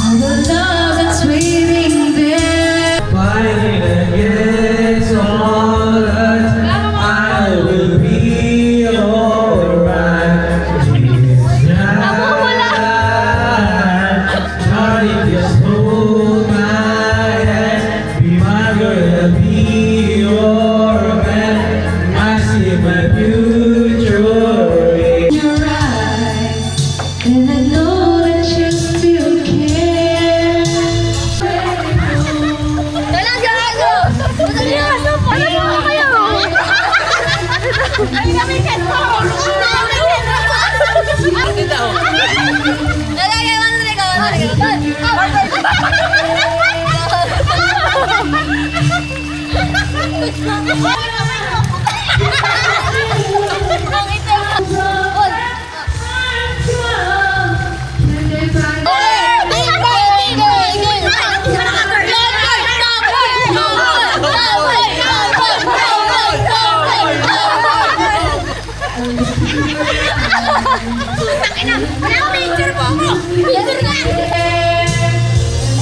All the love that's waiting there. Fighting against all odds, I will be alright. Jesus, darling, just hold my hand. Be my girl, be your man. I see my future in Your eyes, and I know that you still care. Dalang gago! Madali na! Ano po kayo? Ay, kami headphone! Ito daw. Lalagay mo na ikaw. Ang ito.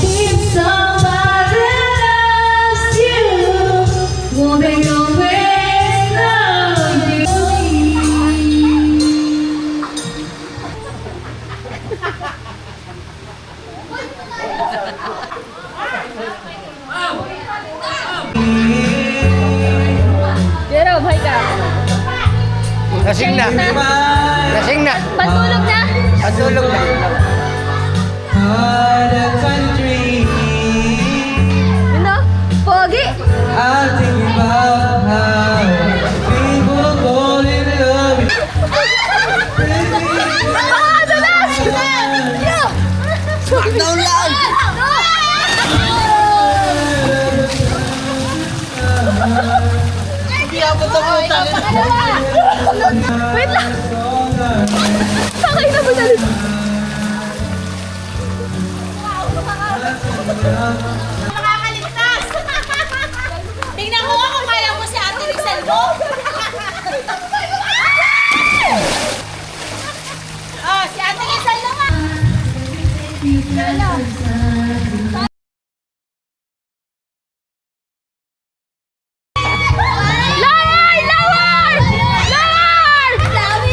If somebody loves you, won't they always love you? Pero, bhay ka. Lasing na. Lasing na. Pantulog na. Patulog na. the country. Ano? Pogi. I'll think about how people fall in love. Smackdown lang. Hindi ako taputan. Wait lang. Sakay na mo dali. Nakakaligtas! Tingnan mo kung kaya mo si Ate Rizal mo. Ah, si Ate Rizal naman. Lawar! Lawar! Lawar!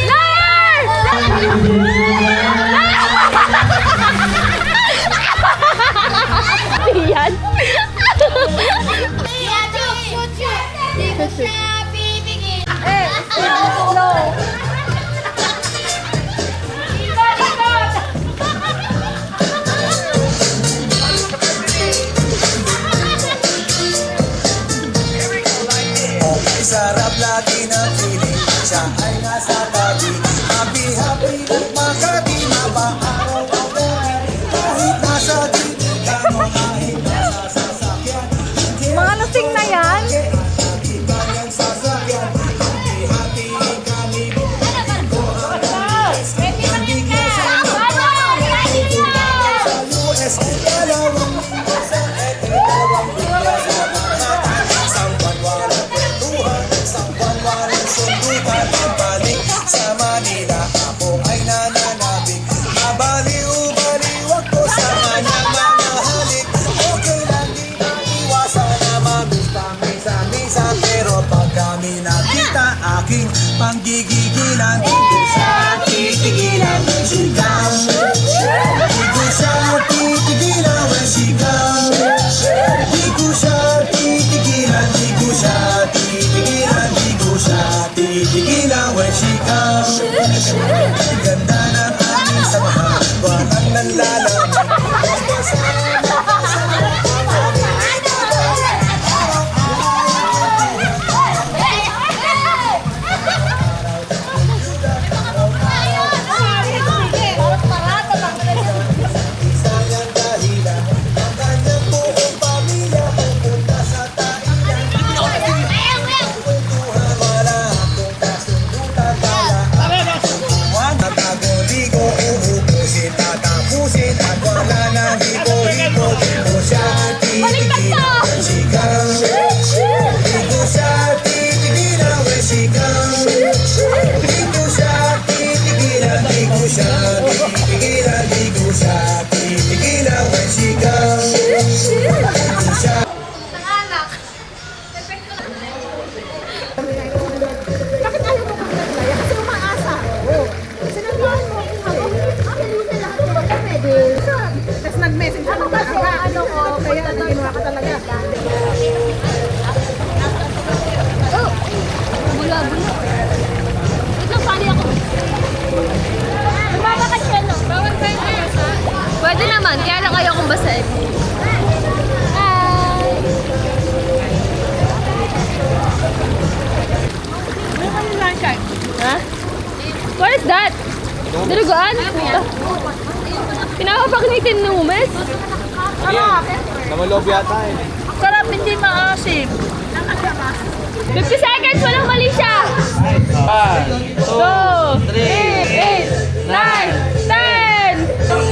Yan. Di ko siya bibigyan. No. Ay sarap lagi ng feeling. Siya ay nasa tabi. Happy, happy, nagmakati na ba araw o gabi? Kahit nasa dinig ka mo, kahit nasa sasakyan. Mga lasing na yan. Di kayang sasakyan. Hati-hati kami. Sa US, dalawang sa dalawang isang buwan walang kwentuhan, isang buwan walang sundukan. Balik sa Manila, ako ay nanay. ko siya titigilan, di ko siya titigilan when she comes. Nanganak. Bakit ayaw mo maglalaya? Kasi umaasa. Oo. Sinabihan mo kung habang nakalimutan na lahat ng mga pwede. Tapos nag-message ako ba? Ano ko, Kaya ginawa ka talaga. oh, bula-bula. Wait lang, pali ako. Lumaba ka siya, no? Bawal tayo mabasa. Pwede naman, kaya lang ayaw kong basahin. Hi! Ha? What is that? Dinuguan? Puta. Pinapapagnitin ng umes? Namalob yata eh. Sarap, hindi maasim. 50 seconds, walang mali siya! 1, 2, 3, 8, 9, 10!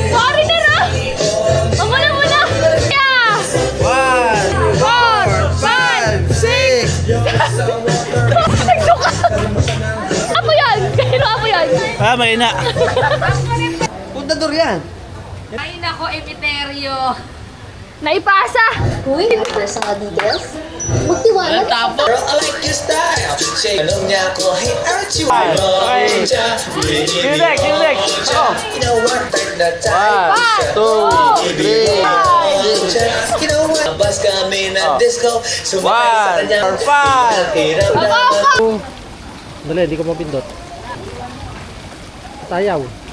Sorry na ra! Ang wala muna! Yeah! 1, 4, 5, 6! Nagsuka! Apo yan! Kanino apo yan? Ah, may na. Punta durian. Ay nako, Emiterio. Naipasa! Uy, personal details? Magtiwala ka. Girl, I like your style. Alam niya ko, hey, aren't you Kilig. You know what? Take the time. 1, 2, 3, You know what? Bus kami na disco. Sumakay sa kanyang 5. hirap na Dali, di ko mapindot. Tayaw.